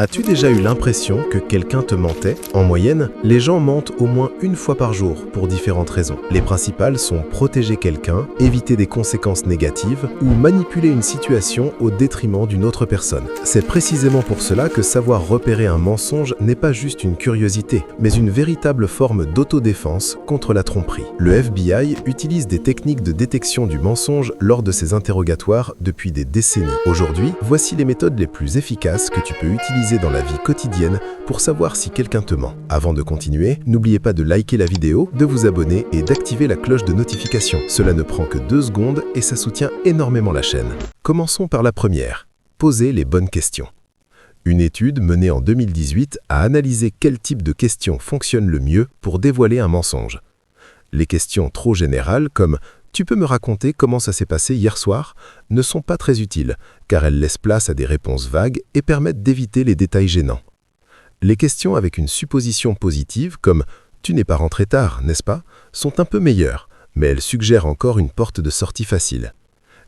As-tu déjà eu l'impression que quelqu'un te mentait? En moyenne, les gens mentent au moins une fois par jour pour différentes raisons. Les principales sont protéger quelqu'un, éviter des conséquences négatives ou manipuler une situation au détriment d'une autre personne. C'est précisément pour cela que savoir repérer un mensonge n'est pas juste une curiosité, mais une véritable forme d'autodéfense contre la tromperie. Le FBI utilise des techniques de détection du mensonge lors de ses interrogatoires depuis des décennies. Aujourd'hui, voici les méthodes les plus efficaces que tu peux utiliser dans la vie quotidienne pour savoir si quelqu'un te ment. Avant de continuer, n'oubliez pas de liker la vidéo, de vous abonner et d'activer la cloche de notification. Cela ne prend que 2 secondes et ça soutient énormément la chaîne. Commençons par la première. Posez les bonnes questions. Une étude menée en 2018 a analysé quel type de questions fonctionne le mieux pour dévoiler un mensonge. Les questions trop générales comme « Tu peux me raconter comment ça s'est passé hier soir ?» ne sont pas très utiles, car elles laissent place à des réponses vagues et permettent d'éviter les détails gênants. Les questions avec une supposition positive, comme « Tu n'es pas rentré tard, n'est-ce pas ?» sont un peu meilleures, mais elles suggèrent encore une porte de sortie facile.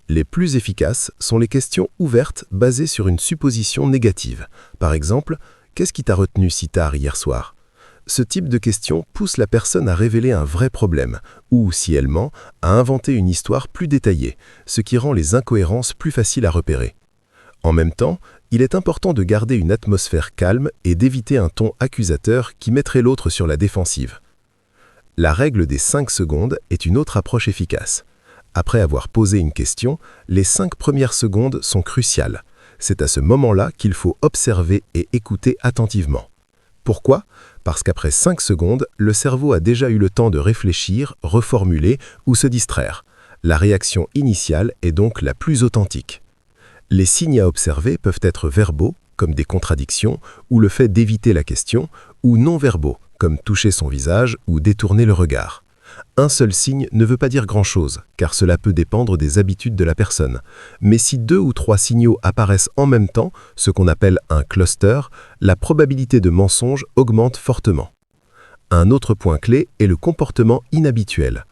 Les plus efficaces sont les questions ouvertes basées sur une supposition négative. Par exemple, « Qu'est-ce qui t'a retenu si tard hier soir ?» Ce type de question pousse la personne à révéler un vrai problème, ou, si elle ment, à inventer une histoire plus détaillée, ce qui rend les incohérences plus faciles à repérer. En même temps, il est important de garder une atmosphère calme et d'éviter un ton accusateur qui mettrait l'autre sur la défensive. La règle des 5 secondes est une autre approche efficace. Après avoir posé une question, les 5 premières secondes sont cruciales. C'est à ce moment-là qu'il faut observer et écouter attentivement. Pourquoi ? Parce qu'après 5 secondes, le cerveau a déjà eu le temps de réfléchir, reformuler ou se distraire. La réaction initiale est donc la plus authentique. Les signes à observer peuvent être verbaux, comme des contradictions, ou le fait d'éviter la question, ou non-verbaux, comme toucher son visage ou détourner le regard. Un seul signe ne veut pas dire grand-chose, car cela peut dépendre des habitudes de la personne. Mais si 2 ou 3 signaux apparaissent en même temps, ce qu'on appelle un cluster, la probabilité de mensonge augmente fortement. Un autre point clé est le comportement inhabituel.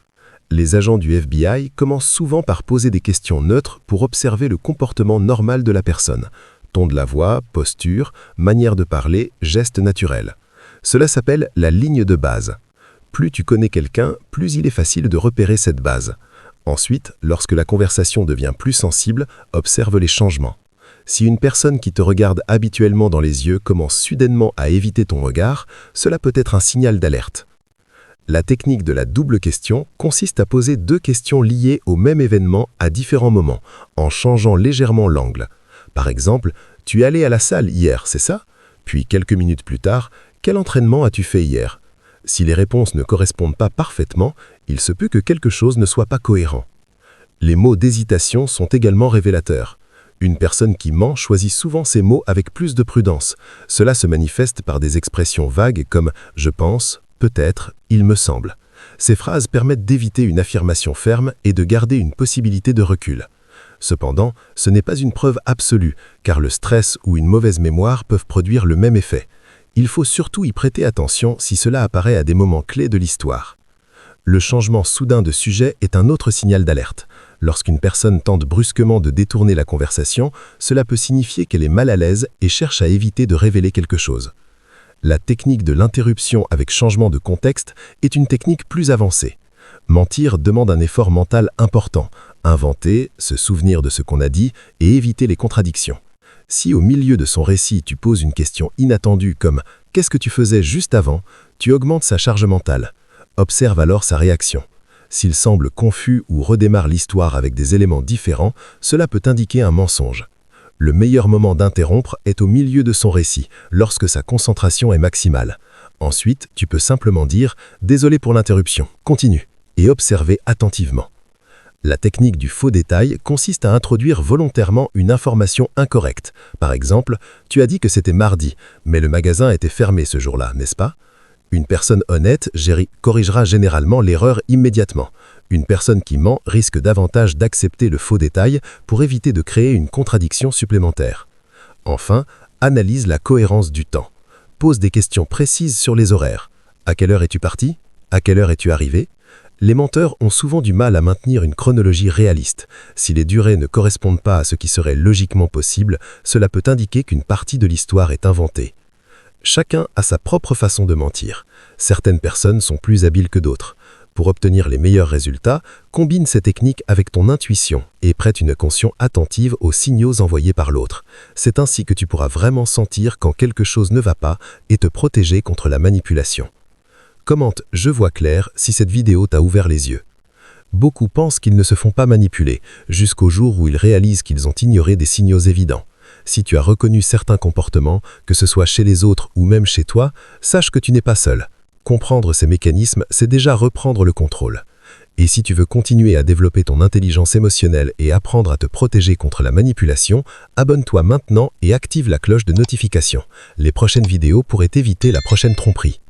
Les agents du FBI commencent souvent par poser des questions neutres pour observer le comportement normal de la personne. Ton de la voix, posture, manière de parler, gestes naturels. Cela s'appelle la ligne de base. Plus tu connais quelqu'un, plus il est facile de repérer cette base. Ensuite, lorsque la conversation devient plus sensible, observe les changements. Si une personne qui te regarde habituellement dans les yeux commence soudainement à éviter ton regard, cela peut être un signal d'alerte. La technique de la double question consiste à poser 2 questions liées au même événement à différents moments, en changeant légèrement l'angle. Par exemple, « Tu es allé à la salle hier, c'est ça ?» Puis quelques minutes plus tard, « Quel entraînement as-tu fait hier ?» Si les réponses ne correspondent pas parfaitement, il se peut que quelque chose ne soit pas cohérent. Les mots d'hésitation sont également révélateurs. Une personne qui ment choisit souvent ses mots avec plus de prudence. Cela se manifeste par des expressions vagues comme « je pense »,« peut-être »,« il me semble ». Ces phrases permettent d'éviter une affirmation ferme et de garder une possibilité de recul. Cependant, ce n'est pas une preuve absolue, car le stress ou une mauvaise mémoire peuvent produire le même effet. Il faut surtout y prêter attention si cela apparaît à des moments clés de l'histoire. Le changement soudain de sujet est un autre signal d'alerte. Lorsqu'une personne tente brusquement de détourner la conversation, cela peut signifier qu'elle est mal à l'aise et cherche à éviter de révéler quelque chose. La technique de l'interruption avec changement de contexte est une technique plus avancée. Mentir demande un effort mental important, inventer, se souvenir de ce qu'on a dit et éviter les contradictions. Si au milieu de son récit tu poses une question inattendue comme « Qu'est-ce que tu faisais juste avant ?», tu augmentes sa charge mentale. Observe alors sa réaction. S'il semble confus ou redémarre l'histoire avec des éléments différents, cela peut indiquer un mensonge. Le meilleur moment d'interrompre est au milieu de son récit, lorsque sa concentration est maximale. Ensuite, tu peux simplement dire « Désolé pour l'interruption, continue » et observer attentivement. La technique du faux détail consiste à introduire volontairement une information incorrecte. Par exemple, tu as dit que c'était mardi, mais le magasin était fermé ce jour-là, n'est-ce pas ? Une personne honnête corrigera généralement l'erreur immédiatement. Une personne qui ment risque davantage d'accepter le faux détail pour éviter de créer une contradiction supplémentaire. Enfin, analyse la cohérence du temps. Pose des questions précises sur les horaires. À quelle heure es-tu parti ? À quelle heure es-tu arrivé ? Les menteurs ont souvent du mal à maintenir une chronologie réaliste. Si les durées ne correspondent pas à ce qui serait logiquement possible, cela peut indiquer qu'une partie de l'histoire est inventée. Chacun a sa propre façon de mentir. Certaines personnes sont plus habiles que d'autres. Pour obtenir les meilleurs résultats, combine ces techniques avec ton intuition et prête une attention attentive aux signaux envoyés par l'autre. C'est ainsi que tu pourras vraiment sentir quand quelque chose ne va pas et te protéger contre la manipulation. Commente « Je vois clair » si cette vidéo t'a ouvert les yeux. Beaucoup pensent qu'ils ne se font pas manipuler, jusqu'au jour où ils réalisent qu'ils ont ignoré des signaux évidents. Si tu as reconnu certains comportements, que ce soit chez les autres ou même chez toi, sache que tu n'es pas seul. Comprendre ces mécanismes, c'est déjà reprendre le contrôle. Et si tu veux continuer à développer ton intelligence émotionnelle et apprendre à te protéger contre la manipulation, abonne-toi maintenant et active la cloche de notification. Les prochaines vidéos pourraient éviter la prochaine tromperie.